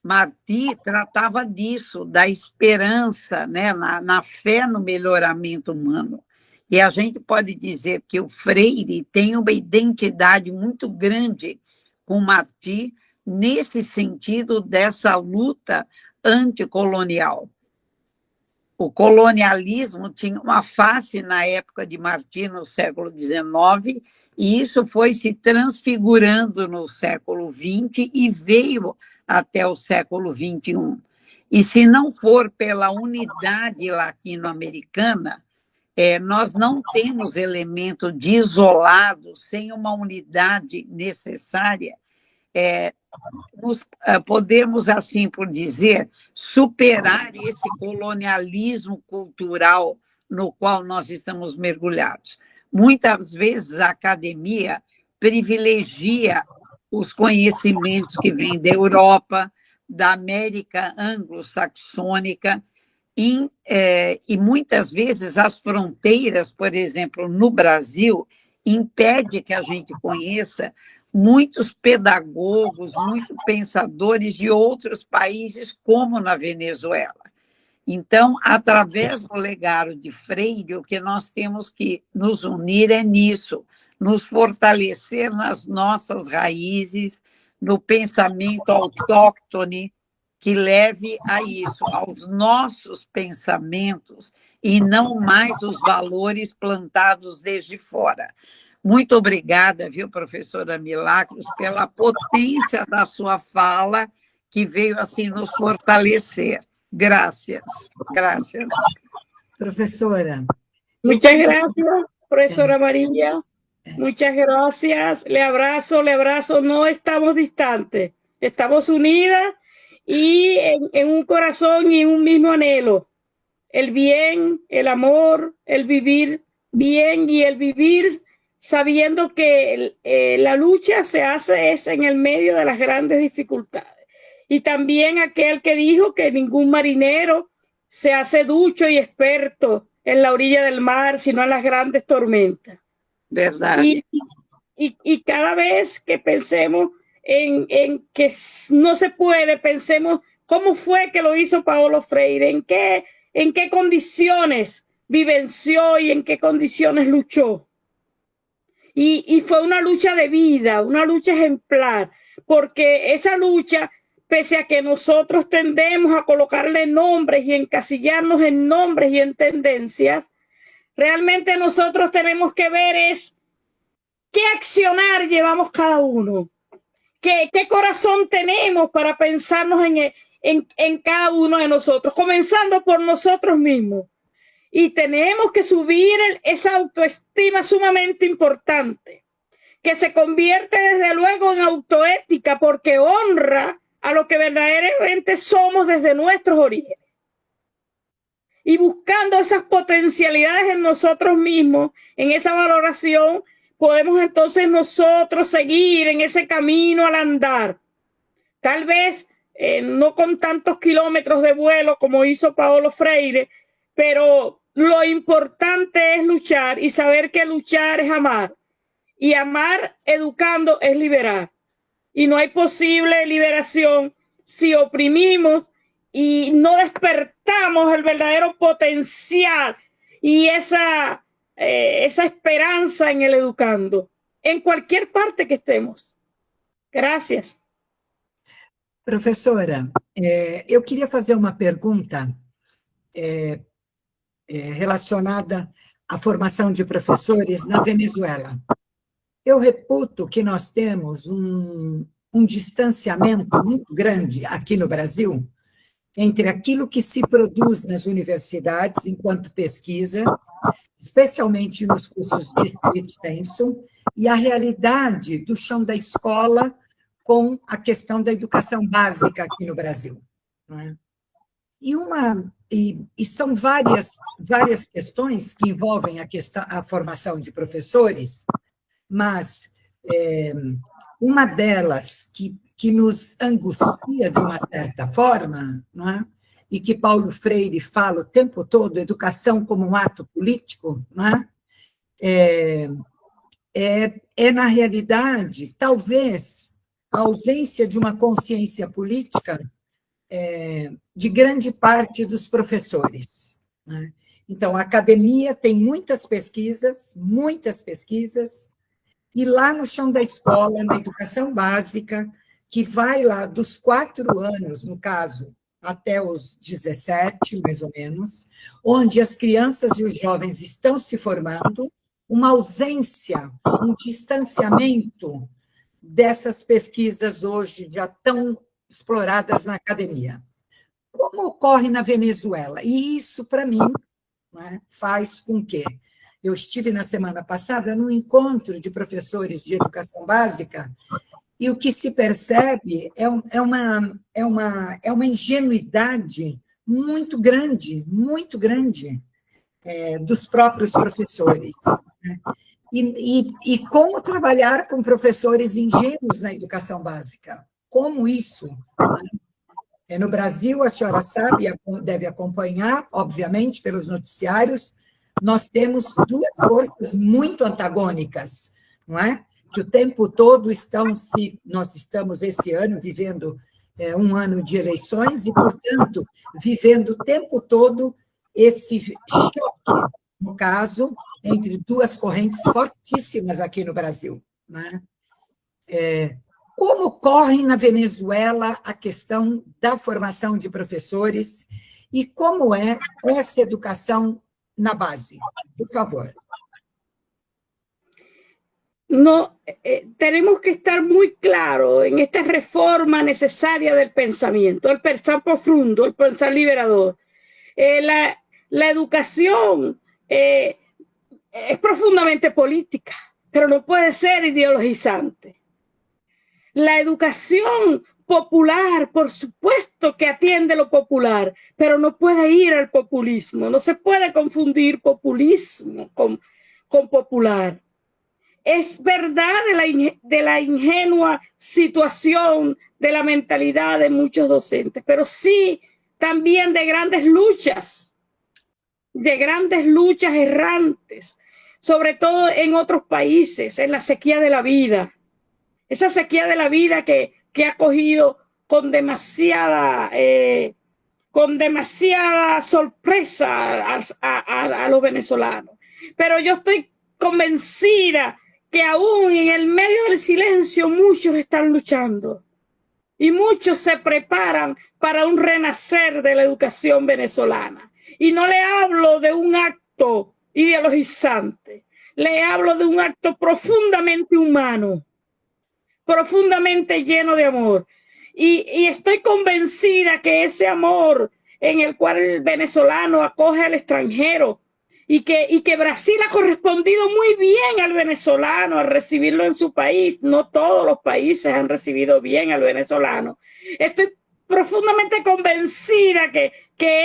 Martí tratava disso, da esperança, né? na fé no melhoramento humano. E a gente pode dizer que o Freire tem uma identidade muito grande com Martí, nesse sentido dessa luta anticolonial. O colonialismo tinha uma face na época de Martí, no século XIX, e isso foi se transfigurando no século XX e veio até o século XXI. E se não for pela unidade latino-americana, nós não temos elemento de isolado, sem uma unidade necessária, podemos, assim por dizer, superar esse colonialismo cultural no qual nós estamos mergulhados. Muitas vezes a academia privilegia os conhecimentos que vêm da Europa, da América anglo-saxônica, e muitas vezes as fronteiras, por exemplo, no Brasil, impede que a gente conheça muitos pedagogos, muitos pensadores de outros países, como na Venezuela. Então, através do legado de Freire, o que nós temos que nos unir é nisso, nos fortalecer nas nossas raízes, no pensamento autóctone, que leve a isso, aos nossos pensamentos, e não mais os valores plantados desde fora. Muito obrigada, viu, professora Milagros, pela potência da sua fala, que veio assim nos fortalecer. Gracias, gracias. Professora. Muchas gracias, profesora María. Muchas gracias. Le abrazo. No estamos distantes, estamos unidas y en un corazón y en un mismo anhelo. El bien, el amor, el vivir bien y el vivir sabiendo que la lucha se hace es en el medio de las grandes dificultades. Y también aquel que dijo que ningún marinero se hace ducho y experto en la orilla del mar, sino en las grandes tormentas. ¿Verdad? Y cada vez que pensemos en que no se puede, pensemos cómo fue que lo hizo Paulo Freire, en qué condiciones vivenció y en qué condiciones luchó. Y fue una lucha de vida, una lucha ejemplar, porque esa lucha, pese a que nosotros tendemos a colocarle nombres y encasillarnos en nombres y en tendencias, realmente nosotros tenemos que ver es qué accionar llevamos cada uno, qué corazón tenemos para pensarnos en cada uno de nosotros, comenzando por nosotros mismos. Y tenemos que subir esa autoestima sumamente importante, que se convierte desde luego en autoética, porque honra a lo que verdaderamente somos desde nuestros orígenes. Y buscando esas potencialidades en nosotros mismos, en esa valoración, podemos entonces nosotros seguir en ese camino al andar. Tal vez no con tantos kilómetros de vuelo como hizo Paulo Freire, pero lo importante es luchar y saber que luchar es amar. Y amar educando es liberar. Y no hay posible liberación si oprimimos y no despertamos el verdadero potencial y esa esperanza en el educando, en cualquier parte que estemos. Gracias. Professora, eu queria fazer uma pergunta relacionada à formação de professores na Venezuela. Eu reputo que nós temos um distanciamento muito grande aqui no Brasil entre aquilo que se produz nas universidades enquanto pesquisa, especialmente nos cursos de estrito sensu, e a realidade do chão da escola com a questão da educação básica aqui no Brasil. Não é? E são várias questões que envolvem a formação de professores, mas uma delas que que nos angustia de uma certa forma, não é? E que Paulo Freire fala o tempo todo, educação como um ato político, não é? Na realidade, talvez, a ausência de uma consciência política de grande parte dos professores, né? Então, a academia tem muitas pesquisas, e lá no chão da escola, na educação básica, que vai lá dos 4 anos, no caso, até os 17, mais ou menos, onde as crianças e os jovens estão se formando, uma ausência, um distanciamento dessas pesquisas hoje já tão exploradas na academia. Como ocorre na Venezuela? E isso, para mim, né, faz com que... Eu estive na semana passada num encontro de professores de educação básica, e o que se percebe é uma ingenuidade muito grande dos próprios professores, né? E como trabalhar com professores ingênuos na educação básica? Como isso? No Brasil, a senhora sabe, deve acompanhar, obviamente, pelos noticiários, nós temos 2 forças muito antagônicas, não é? Que o tempo todo nós estamos, esse ano, vivendo um ano de eleições e, portanto, vivendo o tempo todo esse choque, no caso, entre 2 correntes fortíssimas aqui no Brasil, né? Como ocorre na Venezuela a questão da formação de professores e como é essa educação na base? Por favor. No, tenemos que estar muy claros en esta reforma necesaria del pensamiento, el pensar profundo, el pensar liberador. La educación es profundamente política, pero no puede ser ideologizante. La educación popular, por supuesto que atiende lo popular, pero no puede ir al populismo. No se puede confundir populismo con popular. Es verdad de la ingenua situación de la mentalidad de muchos docentes, pero sí también de grandes luchas errantes, sobre todo en otros países, en la sequía de la vida. Esa sequía de la vida que ha cogido con demasiada sorpresa a los venezolanos. Pero yo estoy convencida que aún en el medio del silencio muchos están luchando y muchos se preparan para un renacer de la educación venezolana. Y no le hablo de un acto ideologizante, le hablo de un acto profundamente humano, profundamente lleno de amor. Y estoy convencida que ese amor en el cual el venezolano acoge al extranjero y que Brasil ha correspondido muy bien al venezolano al recibirlo en su país. No todos los países han recibido bien al venezolano. Estoy profundamente convencida que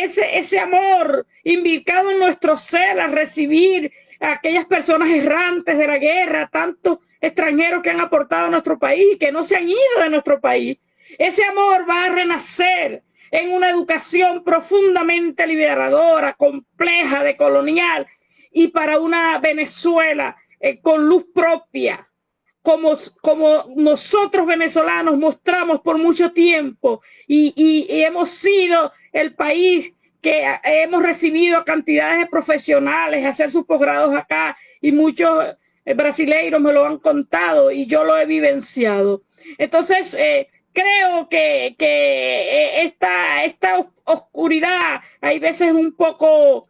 ese amor invicado en nuestro ser al recibir a aquellas personas errantes de la guerra, tantos extranjeros que han aportado a nuestro país, que no se han ido de nuestro país, ese amor va a renacer en una educación profundamente liberadora, compleja, decolonial, y para una Venezuela con luz propia, como nosotros venezolanos mostramos por mucho tiempo, y hemos sido el país que hemos recibido cantidades de profesionales a hacer sus posgrados acá, y muchos brasileiros me lo han contado y yo lo he vivenciado. Entonces, creo que esta oscuridad hay veces un poco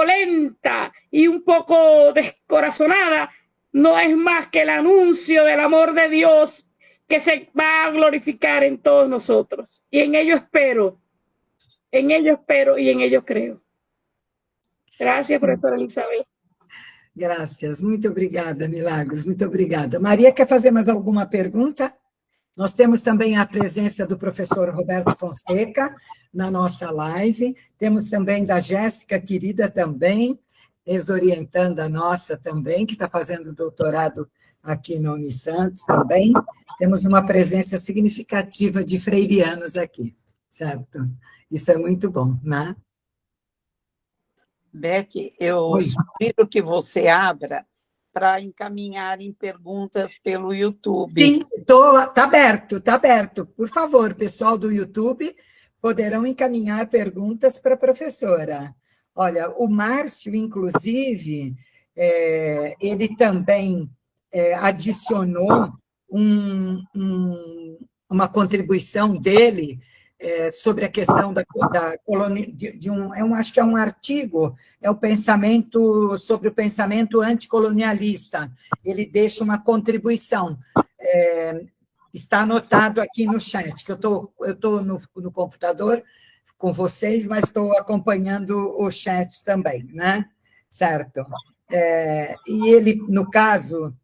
lenta y un poco descorazonada, no es más que el anuncio del amor de Dios que se va a glorificar en todos nosotros. Y en ello espero y en ello creo. Gracias, professora Elizabeth. Graças, muito obrigada, Milagros, muito obrigada. Maria, quer fazer mais alguma pergunta? Nós temos também a presença do professor Roberto Fonseca na nossa live, temos também da Jéssica, querida também, ex-orientanda nossa também, que está fazendo doutorado aqui no Unisantos também, temos uma presença significativa de freirianos aqui, certo? Isso é muito bom, né? Beth, eu Oi. sugiro que você abra para encaminharem perguntas pelo YouTube. Sim, tá aberto, tá aberto. Por favor, pessoal do YouTube, poderão encaminhar perguntas para a professora. Olha, o Márcio, inclusive, ele também adicionou uma contribuição dele sobre a questão da colônia, eu acho que é um artigo, é o pensamento sobre o pensamento anticolonialista. Ele deixa uma contribuição. Está anotado aqui no chat, que eu tô no computador com vocês, mas estou acompanhando o chat também, né? Certo? E ele, no caso,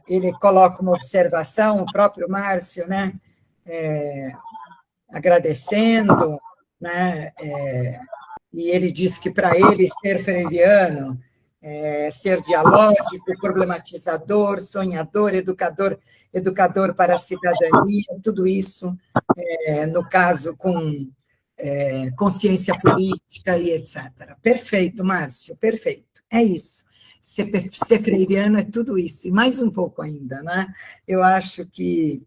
ele coloca uma observação, o próprio Márcio, né? Agradecendo, né? E ele diz que, para ele, ser freiriano ser dialógico, problematizador, sonhador, educador para a cidadania, tudo isso, no caso, com consciência política e etc. Perfeito, Márcio, perfeito. É isso. Ser freiriano é tudo isso, e mais um pouco ainda, né? Eu acho que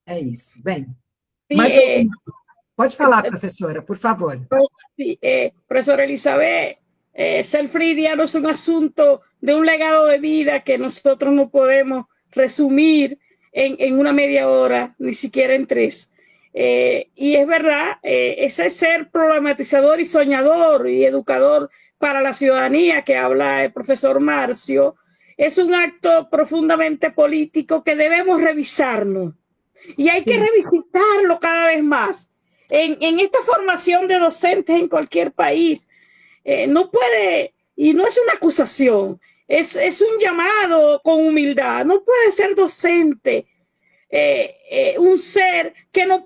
é isso. Bem, mais pode falar, professora, por favor. Sí, profesora Elizabeth, ser freudiano es un asunto de un legado de vida que nosotros no podemos resumir en una media hora, ni siquiera en 3. Y es verdad, ese ser problematizador y soñador y educador para la ciudadanía que habla el profesor Marcio, es un acto profundamente político que debemos revisarnos. Y hay que revisitarlo cada vez más. En esta formación de docentes en cualquier país, no puede, y no es una acusación, es un llamado con humildad. No puede ser docente un ser que no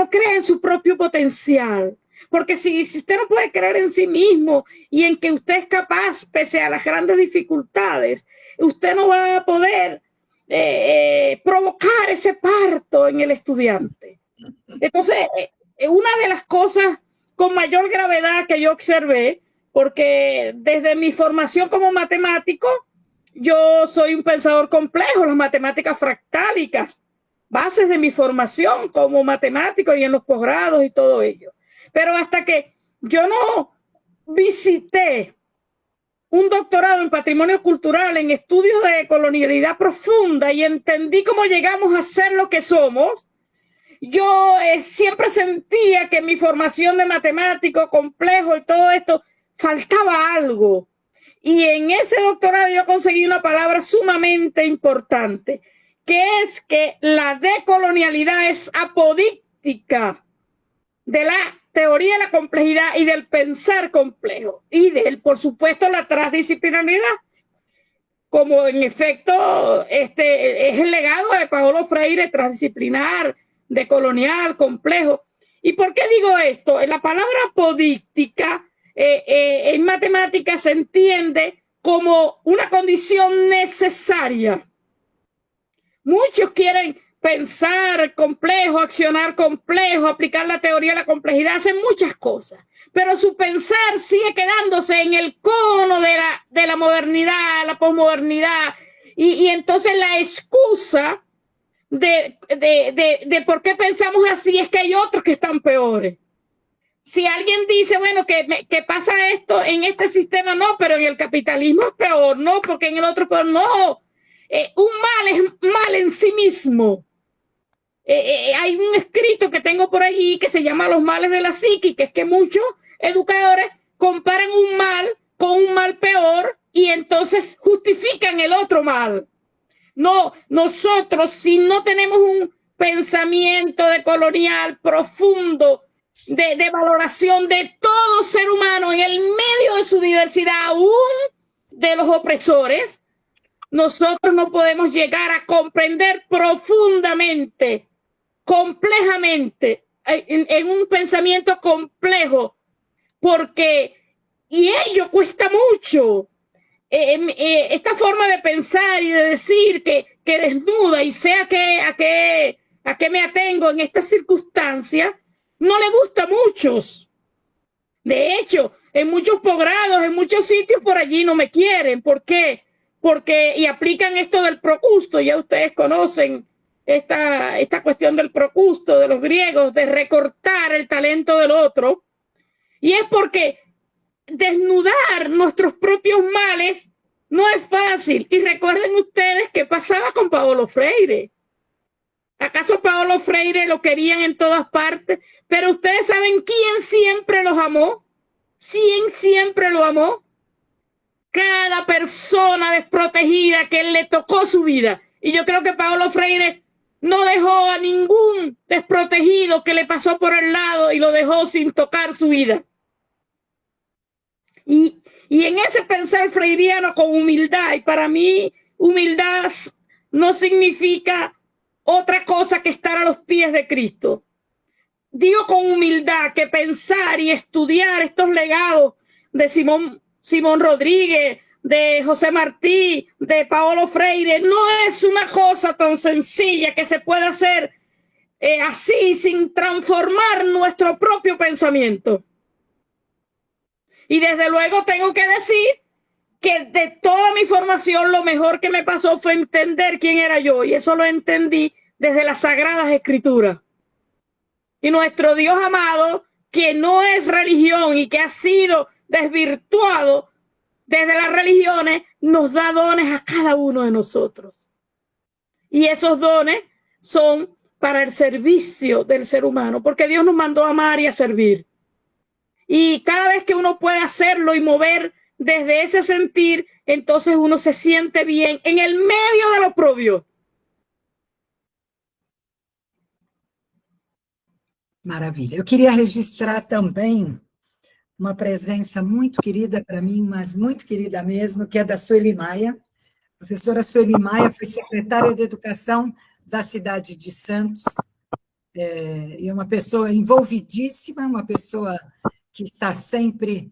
crea en su propio potencial. Porque si usted no puede creer en sí mismo y en que usted es capaz, pese a las grandes dificultades, usted no va a poder provocar ese parto en el estudiante. Entonces, una de las cosas con mayor gravedad que yo observé, porque desde mi formación como matemático, yo soy un pensador complejo, las matemáticas fractálicas, bases de mi formación como matemático y en los posgrados y todo ello. Pero hasta que yo no visité un doctorado en patrimonio cultural, en estudios de colonialidad profunda y entendí cómo llegamos a ser lo que somos, yo siempre sentía que en mi formación de matemático complejo y todo esto faltaba algo. Y en ese doctorado yo conseguí una palabra sumamente importante, que es que la decolonialidad es apodíctica de la teoría de la complejidad y del pensar complejo y por supuesto, la transdisciplinaridad, como en efecto es el legado de Paulo Freire, transdisciplinar, decolonial, complejo. ¿Y por qué digo esto? La palabra apodíctica en matemáticas se entiende como una condición necesaria. Muchos quieren pensar complejo, accionar complejo, aplicar la teoría de la complejidad, hacen muchas cosas, pero su pensar sigue quedándose en el cono de la modernidad, la posmodernidad, y entonces la excusa de por qué pensamos así es que hay otros que están peores. Si alguien dice, bueno, que pasa esto en este sistema, no, pero en el capitalismo es peor, no, porque en el otro peor, no. Un mal es mal en sí mismo. Hay un escrito que tengo por allí que se llama Los males de la psique, que es que muchos educadores comparan un mal con un mal peor y entonces justifican el otro mal. No, nosotros, si no tenemos un pensamiento decolonial profundo, de valoración de todo ser humano en el medio de su diversidad, aún de los opresores, nosotros no podemos llegar a comprender profundamente, complejamente, en un pensamiento complejo, porque, y ello cuesta mucho, esta forma de pensar y de decir que desnuda y sé a qué me atengo en esta circunstancia, no le gusta a muchos. De hecho, en muchos posgrados, en muchos sitios por allí no me quieren. ¿Por qué? Y aplican esto del procusto. Ya ustedes conocen esta cuestión del procusto de los griegos, de recortar el talento del otro. Y es porque desnudar nuestros propios males no es fácil. Y recuerden ustedes qué pasaba con Paulo Freire. ¿Acaso Paulo Freire lo querían en todas partes? Pero ustedes saben quién siempre los amó. ¿Quién siempre lo amó? Cada persona desprotegida que le tocó su vida. Y yo creo que Paulo Freire no dejó a ningún desprotegido que le pasó por el lado y lo dejó sin tocar su vida. Y en ese pensar freiriano con humildad, y para mí humildad no significa otra cosa que estar a los pies de Cristo. Digo con humildad que pensar y estudiar estos legados de Simón Rodríguez, de José Martí, de Paulo Freire, no es una cosa tan sencilla que se pueda hacer así sin transformar nuestro propio pensamiento. Y desde luego tengo que decir que de toda mi formación lo mejor que me pasó fue entender quién era yo, y eso lo entendí desde las Sagradas Escrituras. Y nuestro Dios amado, que no es religión y que ha sido desvirtuado desde las religiones, nos da dones a cada uno de nosotros. Y esos dones son para el servicio del ser humano, porque Dios nos mandó a amar y a servir. Y cada vez que uno puede hacerlo y mover desde ese sentir, entonces uno se siente bien en el medio del oprobio. Maravilha. Eu queria registrar também uma presença muito querida para mim, mas muito querida mesmo, que é da Sueli Maia. A professora Sueli Maia foi secretária de Educação da cidade de Santos, e uma pessoa envolvidíssima, uma pessoa que está sempre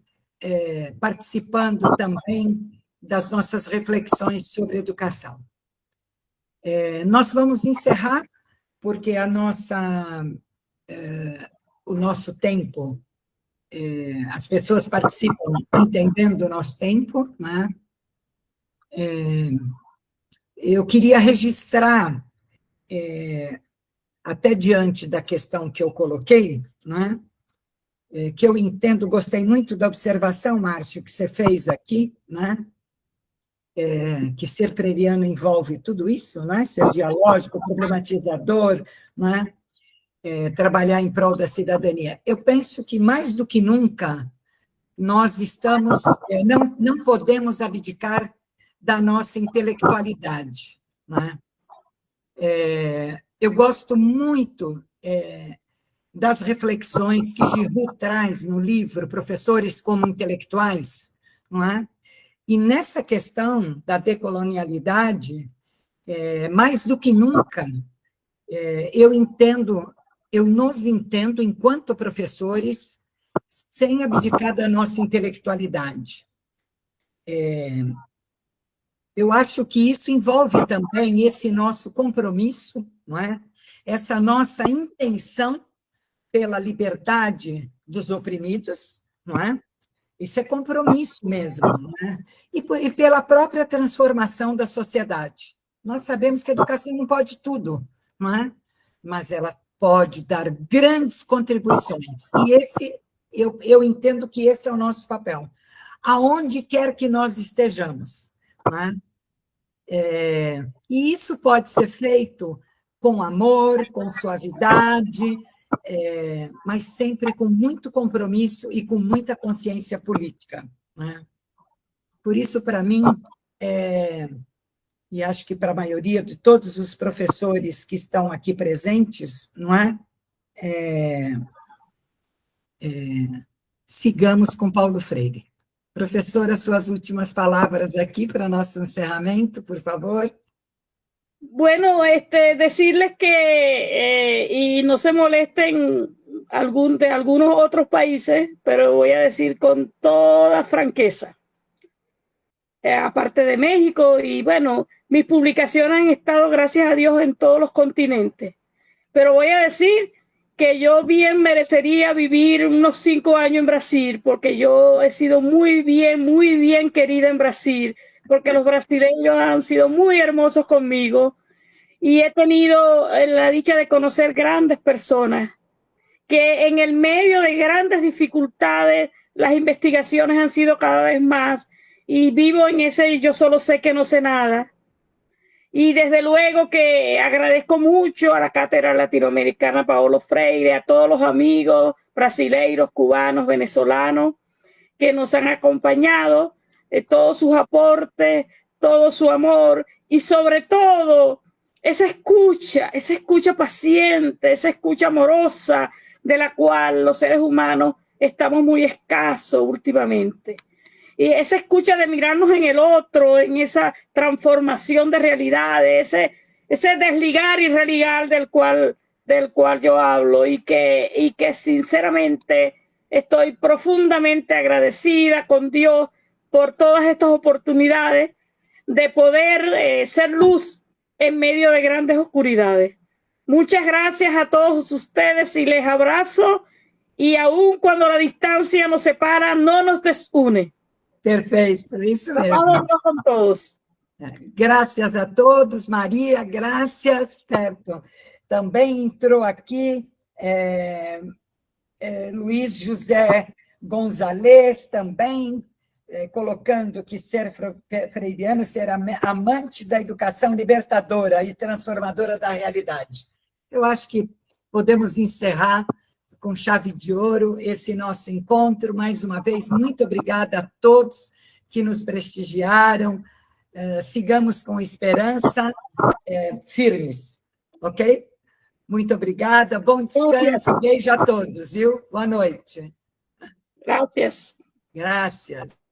participando também das nossas reflexões sobre educação. Nós vamos encerrar, porque o nosso tempo, as pessoas participam entendendo o nosso tempo, né? Eu queria registrar, até diante da questão que eu coloquei, né? Que eu entendo, gostei muito da observação, Márcio, que você fez aqui, né? Que ser freiriano envolve tudo isso, né? Ser dialógico, problematizador, né? Trabalhar em prol da cidadania. Eu penso que, mais do que nunca, nós estamos, não podemos abdicar da nossa intelectualidade, né? Eu gosto muito das reflexões que Giroux traz no livro Professores como Intelectuais, não é? E nessa questão da decolonialidade, mais do que nunca, eu nos entendo enquanto professores sem abdicar da nossa intelectualidade. Eu acho que isso envolve também esse nosso compromisso, não é? Essa nossa intenção pela liberdade dos oprimidos, não é? Isso é compromisso mesmo, não é? E pela própria transformação da sociedade. Nós sabemos que a educação não pode tudo, não é? Mas ela pode dar grandes contribuições. E eu entendo que esse é o nosso papel. Aonde quer que nós estejamos, não é? E isso pode ser feito com amor, com suavidade, mas sempre com muito compromisso e com muita consciência política, né? Por isso, para mim, e acho que para a maioria de todos os professores que estão aqui presentes, não é? Sigamos com Paulo Freire. Professora, suas últimas palavras aquí para nuestro encerramento, por favor. Bueno, decirles que, y no se molesten de algunos otros países, pero voy a decir con toda franqueza, aparte de México, y bueno, mis publicaciones han estado, gracias a Dios, en todos los continentes. Pero voy a decir que yo bien merecería vivir unos 5 años en Brasil, porque yo he sido muy bien querida en Brasil, porque los brasileños han sido muy hermosos conmigo y he tenido la dicha de conocer grandes personas que en el medio de grandes dificultades las investigaciones han sido cada vez más y vivo en ese yo solo sé que no sé nada. Y desde luego que agradezco mucho a la Cátedra Latinoamericana Paulo Freire, a todos los amigos brasileiros, cubanos, venezolanos que nos han acompañado, todos sus aportes, todo su amor y sobre todo esa escucha paciente, esa escucha amorosa de la cual los seres humanos estamos muy escasos últimamente. Y esa escucha de mirarnos en el otro, en esa transformación de realidades, ese desligar y religar del cual yo hablo y que sinceramente estoy profundamente agradecida con Dios por todas estas oportunidades de poder ser luz en medio de grandes oscuridades. Muchas gracias a todos ustedes y les abrazo y aun cuando la distancia nos separa, no nos desune. Perfeito, isso mesmo. Com todos. Graças a todos, Maria, graças, certo. Também entrou aqui Luiz José Gonzalez, também colocando que ser freiriano, ser amante da educação libertadora e transformadora da realidade. Eu acho que podemos encerrar com chave de ouro esse nosso encontro. Mais uma vez, muito obrigada a todos que nos prestigiaram. Sigamos com esperança, firmes, ok? Muito obrigada, bom descanso, beijo a todos, viu? Boa noite. Gracias. Gracias.